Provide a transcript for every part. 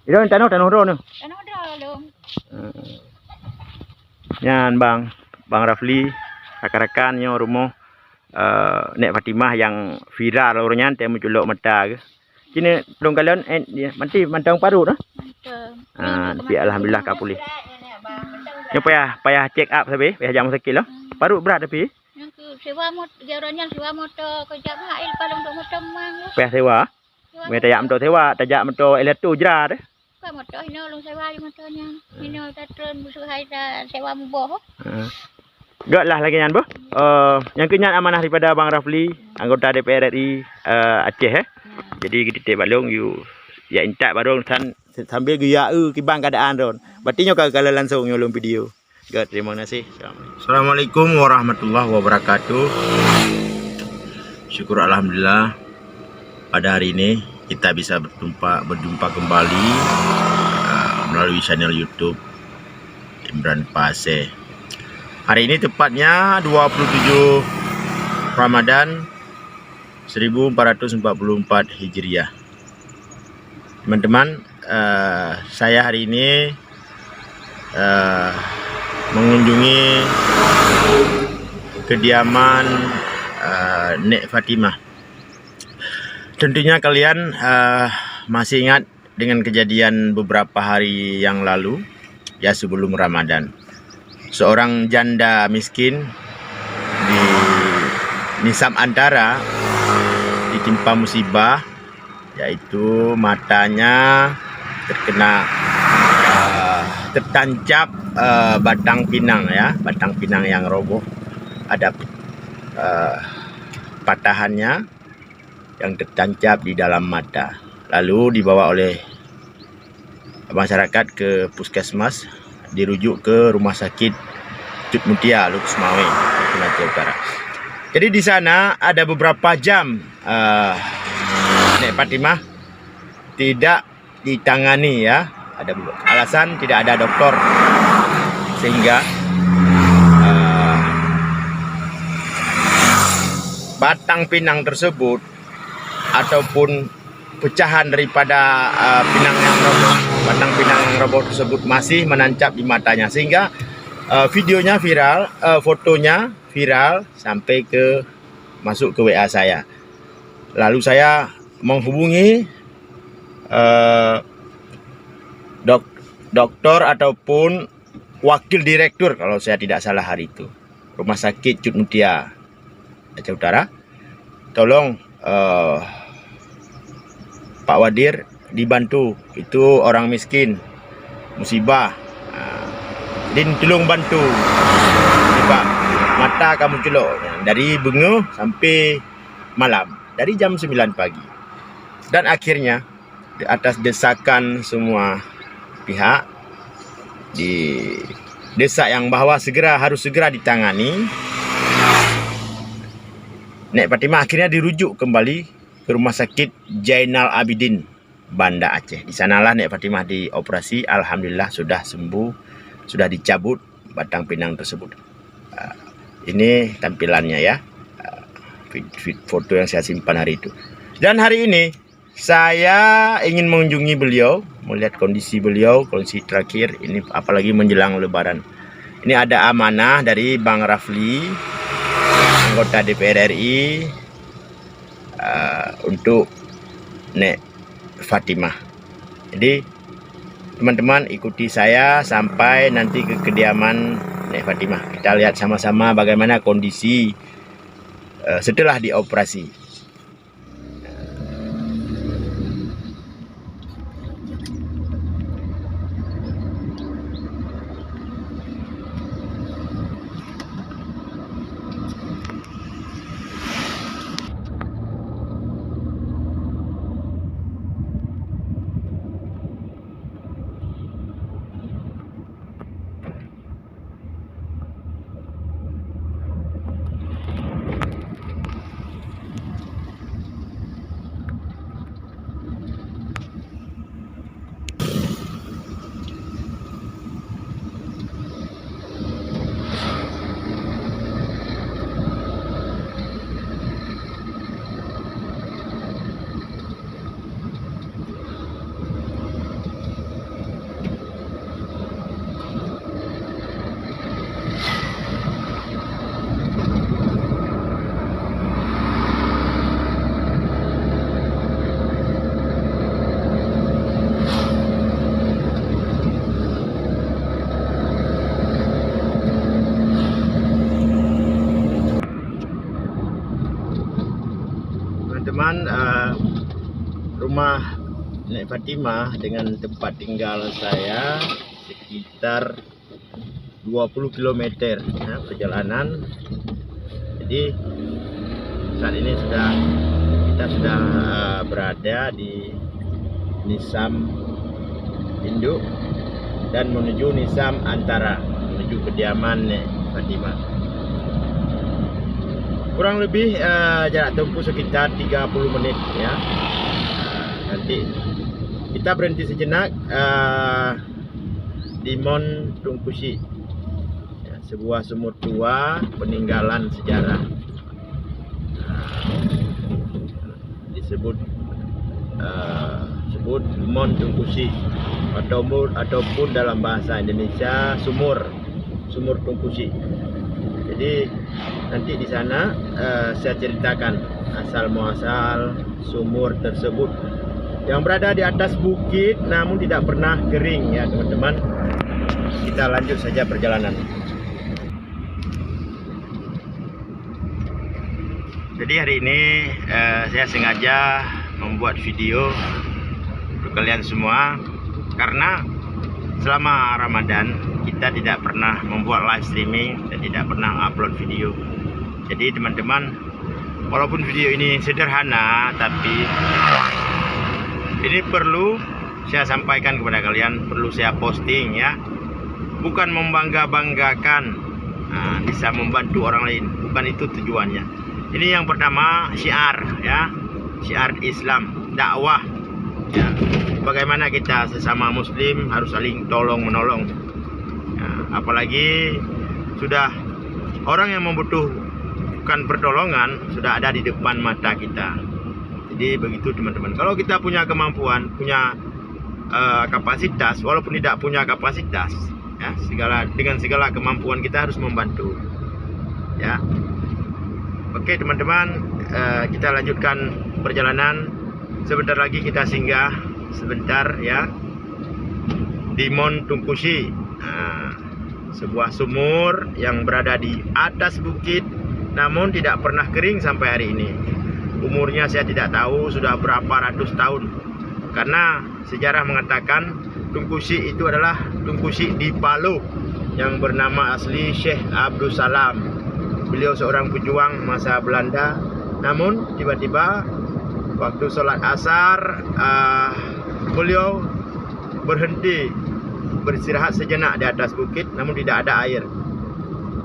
Itu tanah ron. Tanah dalam. Yan Bang Rafli, rakan-rakan nyo rumah Nek Fatimah yang viral orangnya teh menculok mata ke. Kini dong kalian mati mantang paru dah. Mantap. Tapi alhamdulillah kapulih. Nyo payah check up sabe, payah jam sakit lah. Paru berat tapi. Yang ke sewa motor, jarannya sewa motor ke Jamail paling untuk motor mang. Payah sewa. Me tajak motor sewa, tajak motor elektro jerat deh. Kau motor ini lu sewa di motornya. Ini udah turun musuh hai dah sewa muboh. Gak lah lagi nyan boh. Yang kenyan amanah daripada Bang Rafli, anggota DPR RI Aceh Jadi kita balong you ya intak barong sambil gaya kibang keadaan ron. Berarti nyo kalau langsung nyolong video. Gak terima kasih. Assalamualaikum warahmatullahi wabarakatuh. Syukur alhamdulillah pada hari ini kita bisa berjumpa kembali melalui channel YouTube Imran Pase. Hari ini tepatnya 27 Ramadan 1444 Hijriah. Teman-teman, saya hari ini mengunjungi kediaman Nek Fatimah. Tentunya kalian masih ingat dengan kejadian beberapa hari yang lalu, ya sebelum Ramadan. Seorang janda miskin di Nisam Antara ditimpa musibah, yaitu matanya tertancap batang pinang ya, batang pinang yang roboh, ada patahannya yang tertancap di dalam mata. Lalu dibawa oleh masyarakat ke puskesmas, dirujuk ke rumah sakit Cut Mutia Lubs Mawe, Sumatera Utara. Jadi di sana ada beberapa jam Nek Fatimah tidak ditangani ya. Ada alasan tidak ada dokter, sehingga batang pinang tersebut ataupun pecahan daripada batang pinang yang roboh tersebut masih menancap di matanya, sehingga videonya viral, fotonya viral sampai masuk ke WA saya. Lalu saya menghubungi dokter ataupun wakil direktur kalau saya tidak salah hari itu, Rumah Sakit Cut Mutia Aceh Utara. Tolong Pak Wadir dibantu, itu orang miskin musibah, jadi tolong bantu. Pak, mata kamu celok dari bengu sampai malam, dari jam 9 pagi. Dan akhirnya di atas desakan semua pihak, di desa yang bahwa harus segera ditangani, Nek Fatimah akhirnya dirujuk kembali ke Rumah Sakit Jainal Abidin, Banda Aceh. Di sanalah Nek Fatimah dioperasi. Alhamdulillah sudah sembuh, sudah dicabut batang pinang tersebut. Ini tampilannya ya, foto yang saya simpan hari itu. Dan hari ini saya ingin mengunjungi beliau, melihat kondisi beliau, kondisi terakhir ini, apalagi menjelang Lebaran. Ini ada amanah dari Bang Rafli, anggota DPR RI, untuk Nek Fatimah. Jadi teman-teman ikuti saya sampai nanti ke kediaman Nek Fatimah. Kita lihat sama-sama bagaimana kondisi setelah dioperasi. teman-teman, rumah Nek Fatimah dengan tempat tinggal saya sekitar 20 km ya, perjalanan. Jadi saat ini kita sudah berada di Nisam Induk dan menuju Nisam Antara, menuju kediaman Nek Fatimah. Kurang lebih jarak tempuh sekitar 30 menit ya. Nanti kita berhenti sejenak di Mon Tungkusi ya, sebuah sumur tua peninggalan sejarah, disebut Mon Tungkusi ataupun dalam bahasa Indonesia sumur Tungkusi. Jadi nanti di sana saya ceritakan asal muasal sumur tersebut yang berada di atas bukit namun tidak pernah kering ya teman-teman. Kita lanjut saja perjalanan. Jadi hari ini saya sengaja membuat video untuk kalian semua karena selama Ramadan kita tidak pernah membuat live streaming dan tidak pernah upload video. Jadi teman-teman, walaupun video ini sederhana tapi ini perlu saya sampaikan kepada kalian, perlu saya posting ya. Bukan membangga-banggakan bisa membantu orang lain, bukan itu tujuannya. Ini yang pertama, syiar ya, syiar Islam, dakwah ya. Bagaimana kita sesama muslim harus saling tolong menolong ya, apalagi sudah orang yang membutuhkan pertolongan sudah ada di depan mata kita. Jadi begitu teman-teman. Kalau kita punya kemampuan, punya kapasitas, walaupun tidak punya kapasitas ya, dengan segala kemampuan kita harus membantu ya. Oke teman-teman, kita lanjutkan perjalanan. Sebentar lagi kita singgah sebentar ya di Mon Tungkusi, sebuah sumur yang berada di atas bukit namun tidak pernah kering sampai hari ini. Umurnya saya tidak tahu sudah berapa ratus tahun, karena sejarah mengatakan Tungkusi itu adalah Tungkusi di Palu yang bernama asli Syekh Abdul Salam. Beliau seorang pejuang masa Belanda, namun tiba-tiba waktu sholat asar beliau berhenti beristirahat sejenak di atas bukit, namun tidak ada air.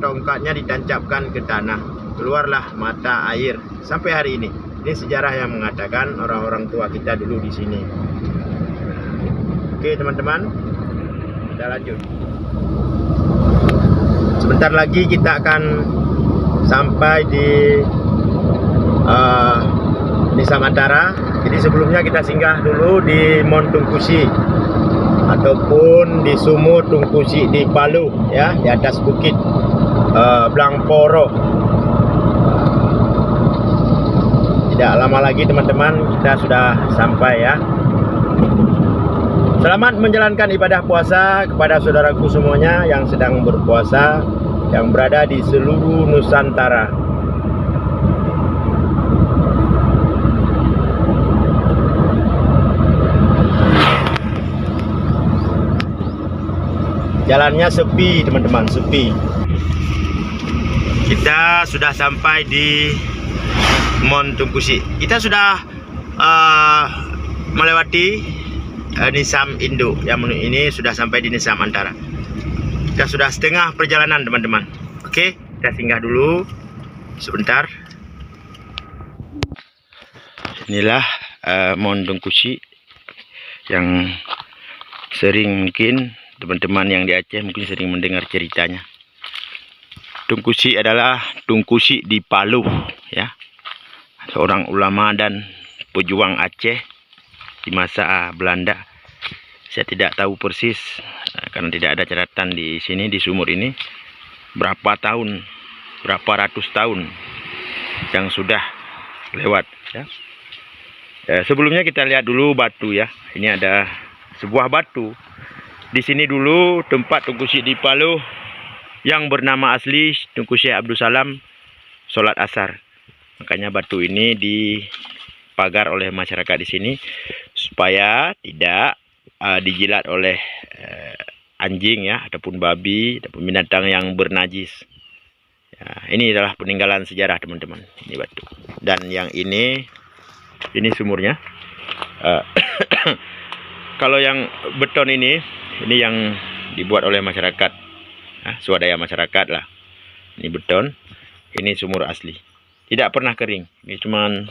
Tongkatnya ditancapkan ke tanah, keluarlah mata air sampai hari ini. Ini sejarah yang mengatakan orang-orang tua kita dulu di sini. Oke teman-teman, kita lanjut. Sebentar lagi kita akan sampai di Nisam Antara. Jadi sebelumnya kita singgah dulu di Mon Tungkusi ataupun di sumur Tungkusi di Palu ya, di atas bukit Blangporo. Tidak lama lagi teman-teman kita sudah sampai ya. Selamat menjalankan ibadah puasa kepada saudaraku semuanya yang sedang berpuasa, yang berada di seluruh Nusantara. Jalannya sepi teman-teman, sepi. Kita sudah sampai di Mon Tungkusi. Kita sudah melewati Nisam Induk. Yang ini sudah sampai di Nisam Antara. Kita sudah setengah perjalanan teman-teman. Oke, kita singgah dulu sebentar. Inilah Mon Tungkusi yang sering mungkin teman-teman yang di Aceh mungkin sering mendengar ceritanya. Tungkusi adalah Tungkusi di Palu ya. Seorang ulama dan pejuang Aceh di masa Belanda. Saya tidak tahu persis karena tidak ada catatan di sini di sumur ini berapa tahun, berapa ratus tahun yang sudah lewat ya. Sebelumnya kita lihat dulu batu ya. Ini ada sebuah batu. Di sini dulu tempat Tungkusi di Palu yang bernama asli Tungkusi Abdul Salam sholat asar. Makanya batu ini pagar oleh masyarakat di sini supaya tidak dijilat oleh anjing ya, ataupun babi, ataupun binatang yang bernajis. Ya, ini adalah peninggalan sejarah teman-teman. Ini batu. Dan yang ini sumurnya. Kalau yang beton ini yang dibuat oleh masyarakat, swadaya masyarakat lah. Ini beton, ini sumur asli. Tidak pernah kering. Ini cuman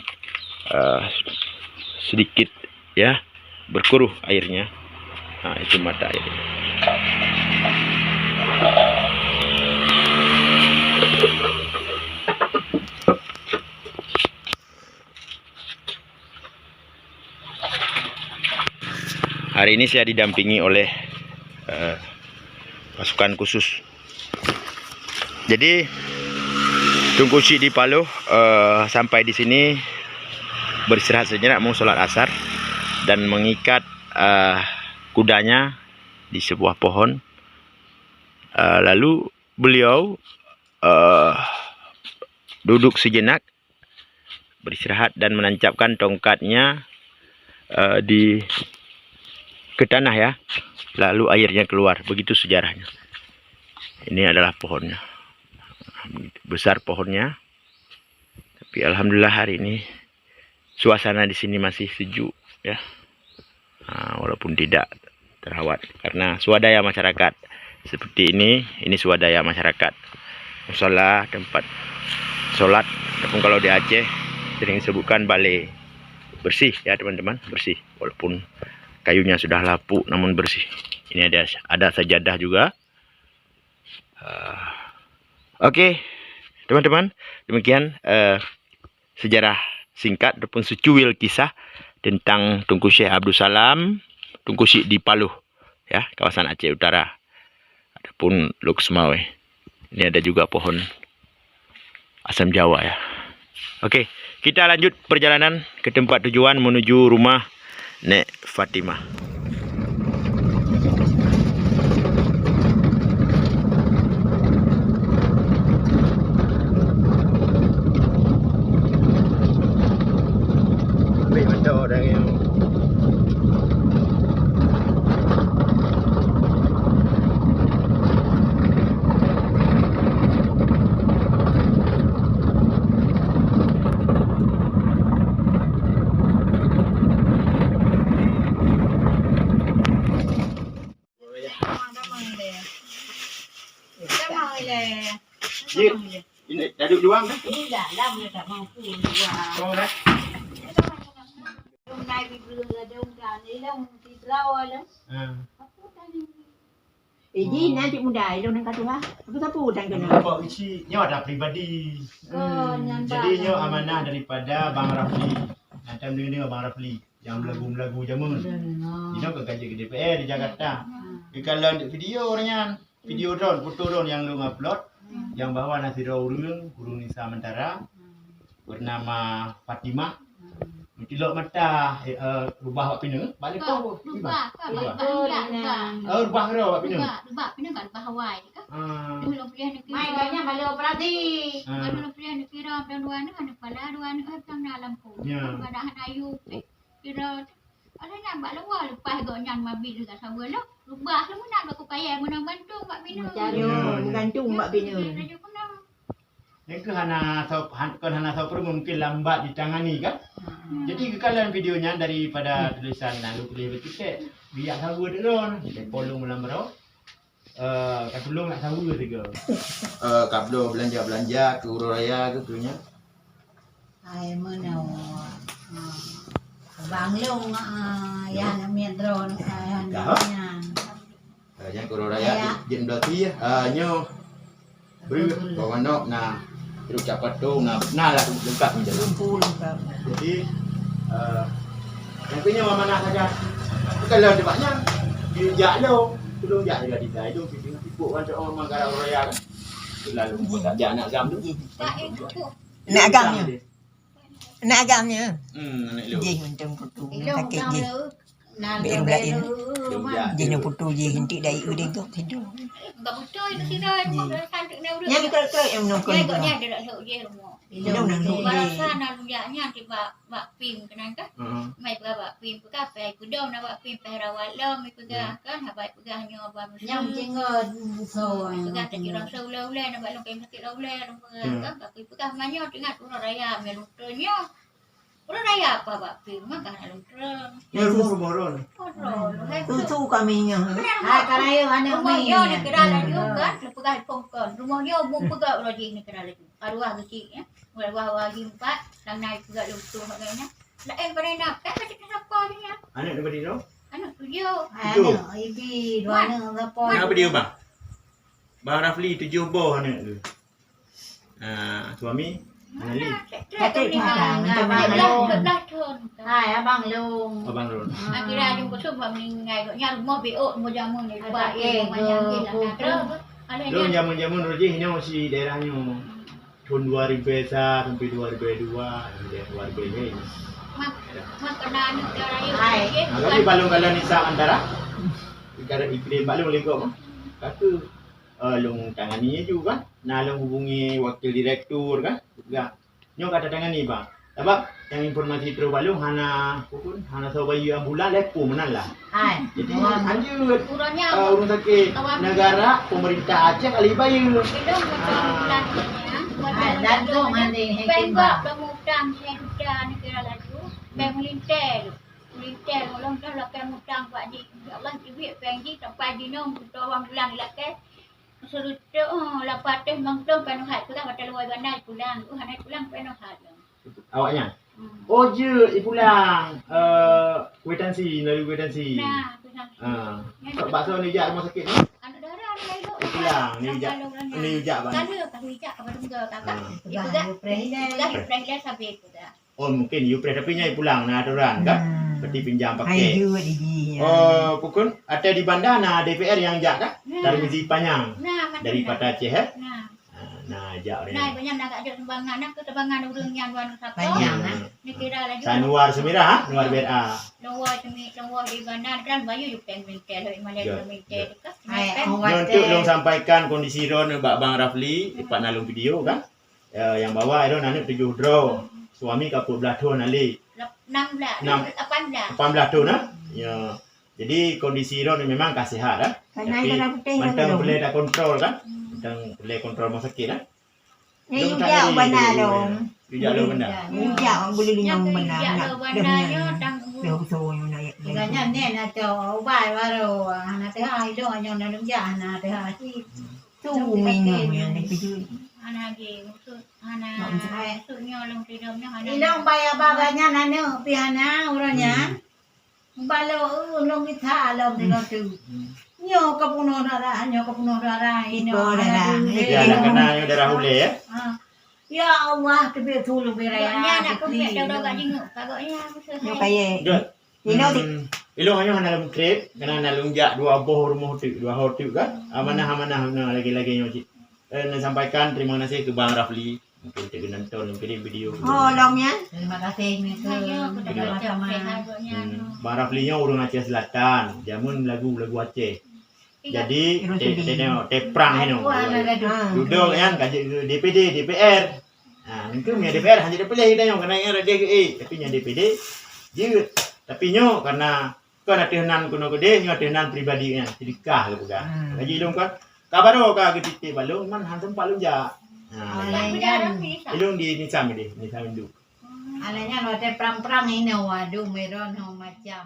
sedikit ya berkeruh airnya. Nah, itu mata air. Hari ini saya didampingi oleh pasukan khusus. Jadi Tunku Syek di Paloh sampai di sini beristirahat sejenak, mau sholat asar dan mengikat kudanya di sebuah pohon. Lalu beliau duduk sejenak beristirahat dan menancapkan tongkatnya ke tanah ya, lalu airnya keluar. Begitu sejarahnya. Ini adalah pohonnya, besar pohonnya, tapi alhamdulillah hari ini suasana di sini masih sejuk ya, walaupun tidak terawat karena swadaya masyarakat seperti ini swadaya masyarakat musola, tempat sholat, ataupun kalau di Aceh sering disebutkan balai, bersih ya teman-teman, bersih walaupun kayunya sudah lapuk namun bersih. Ini ada sajadah juga. Oke, teman-teman, demikian sejarah singkat ataupun secuil kisah tentang Tunku Syek Abdul Salam, Tunku Syek di Paloh ya, kawasan Aceh Utara. Adapun Luk Semawe. Ini ada juga pohon asam Jawa ya. Oke, kita lanjut perjalanan ke tempat tujuan menuju rumah Nek Fatimah. Ini duduk doang dah. Ini dah dah tak mampu dua. Oh dah. Dong nai bibir dong kan ni dong di draw lah. Aku tadi. Ji nanti muda dong nang katu ha. Aku sapu dan kena. Bapak isi nyo ada pribadi. Jadi nyo amanah daripada Bang Rafli. Nanti dengar Bang Rafli yang belagu-belagu jamun. Ini ke kerja ke DPR di Jakarta. Kalau video orangnya, video drone, foto drone yang lu upload, yang bawa nasi urung Nisa Mentara bernama Fatimah. Tilok mata rubah wak pinang balik kau Rubah rubah ro wak pinang rubah pinang kan bahawai kan dulu pilihan ni Mai banyak balik operasi. dulu pilihan ni kira dan dua ni kan kepala dua ni kan tang dalam ku pada ayu kira ada nak buat luar lepas gak nyan mabil dekat sawah lah rubah lu nak aku kaya guna bantu wak pinang Cari gantung mak pinang. Yang ke hana sopir mungkin lambat ditangani kan. Jadi kekalian videonya daripada tulisan lalu boleh betul biar sawu drone polong melambaro katulung nak sawu juga kablo belanja ke Uraya ke tunya Ai menau. Bang Long ya namanya drone kan. yang ke Uraya jen berarti nyo beri bawa nok nah terus capat tu nah lah lengkap ni jadi yang punya mana saja kalau debaknya dijak lo tolong jak juga dia itu tipu kan orang Manggarai Raya kan lalu tak dia anak gam tu Nak agamnya. Nak agamnya. nek lu Ji untung putu sakit ji. Dia nak putu je hintik dai dia gok tidur. Enggak betul itu sih dah. Dia cantik dia udah. Yang kita yang nongkol. Dia goknya dia nak sok je rumah. Dia nak nongkol. Balasan alunnya tiba bak pim kenan kan. Mai pegah bak pim pegah pai kudau nak bak pim pai rawat lam pegah kan habai pegah nyo ba mesti. Yang jengot so. Pegah tak kira ule nak bak long kai sakit ule kan bak pegah manyo ingat urang raya melutnya. Urang raya apa bak pim makan alun. Ya rumah-rumah Tu kami nya. Karayo anak rumahnya ni kira lagi kan pegah pongkon. Rumahnya umum pegah ulah di ni kira lagi. Arwah kecil ya. Wah empat lang naik pegah lutu maknanya. Lain pada nak kan macam siapa dia. Anak dia berdiri Anak 7. Anak ibi dua anak apa. Kenapa dia bang? Bang Rafli 7 boh anak tu. Suami Ali. Kata dia Belah tahun. Hai abang long. Abang Ron. Kira jumpa sebab meninggal koknya rumah BO rumah jamu ni buat rumahnya hilang ada. Lo zaman-zaman Roji ini masih daerahnya tahun 2001 sampai 2002 dia 2000 ni. Makanan negara Hai. Tapi balung-balung ni sak antara negara iklim balung lekok. Kata long tangani juga kan. Nah long hubungi wakil direktur kan. Juga. Nyo kata tangani bang. Sebab yang informasi terus balung hana bayi ambulan lepo menalah. Hai. Jadi lanjut urangnya urung sakit negara pemerintah Aceh kali bayu. Bidang macam bulannya. Dan tu nanti Bengkok pemutang sedan negara lalu. Beng melintel. Melintel ulung dah lakai mutang Pak Ji. Ya Allah cibik pengji sampai dinom kita orang pulang lakai. Serutu lapateh mangtung penuhat pulang kata luar bandar pulang. Hanai pulang penuhat. Awaknya? Oh je, pulang. Kwitansi, lalu kwitansi. Nah, Bakso ni jak rumah sakit ni. anak darah ada elok. Pulang, ni jak. Ni jak bang. Kalau hijak apa tunggu kakak. Itu dah presiden. Presiden sampai itu dah. Oh mungkin you pray tapi nyai pulang nah aturan kan. Berarti pinjam pakai. Hai juga di. Oh, pukul ada di bandar nah DPR yang jak kan? Dari Mizi Panjang. Nah, Daripada Aceh eh. Nah, Nah, jak ni. nah banyak nak ada sumbangan nak ketebangan urangnya luar satu. Banyak Ni kira lagi. Sanuar Semira ha, luar BRA. Luar di bandar kan bayu ju pengmentel dari Malaysia mentel dekat. Hai Untuk long sampaikan kondisi Ron Bang Rafli, dapat nalung video kan. Yang bawah itu nanti 7 draw. Suami kapur belah tahun ali. 18 18. 18 tahun nah. Ya. Jadi kondisi Ron memang kasihat ah. Tapi mentang boleh tak kontrol kan. Mentang boleh kontrol rumah sakit kan. Ni juga benar dong. Juga lo benar. Juga boleh linyang benar. Bandanya tang Dia usul yang nak. Ganya ni nak tahu bai baru anak teh hai do yang nak lunja anak teh hai Tu minum yang ni pergi. anak ge maksud anak maksudnya long tidamnya anak. Ilong bai abaganya nanu piana uranya. Balo long kita long tengok tu. Nyo kapuno darah ini. Ya nak kena yang darah hule ya. Ya Allah tebe tulu beraya. Nya nak kompet dah gak jenguk kagaknya maksud Yo saya. kaya. Ilong hanya dalam krep kena nalung jak 2 boh rumah hotel 2 hotel kan. Amanah lagi-lagi nyoci. Sampaikan terima kasih ke Bang Rafli. Mungkin kita nonton kirim video. Oh, lomnya. Terima kasih ni ke. Bang Rafli nya urung Aceh Selatan. Jamun lagu Aceh. Jadi tengok teprang ni. Duduk kan kaji DPD, DPR. Mungkin punya DPR hanya DPR kita yang kena yang tapi nya DPD je. Tapi nyo karena kau nak tenan kuno gede, nyo tenan pribadi nya sedekah ke bukan. Kaji dong kan. Kabaro ka ke titik balung man hantam palung ja. Ilung di Nisam Indu. Alanya lo te perang-perang ini waduh meron macam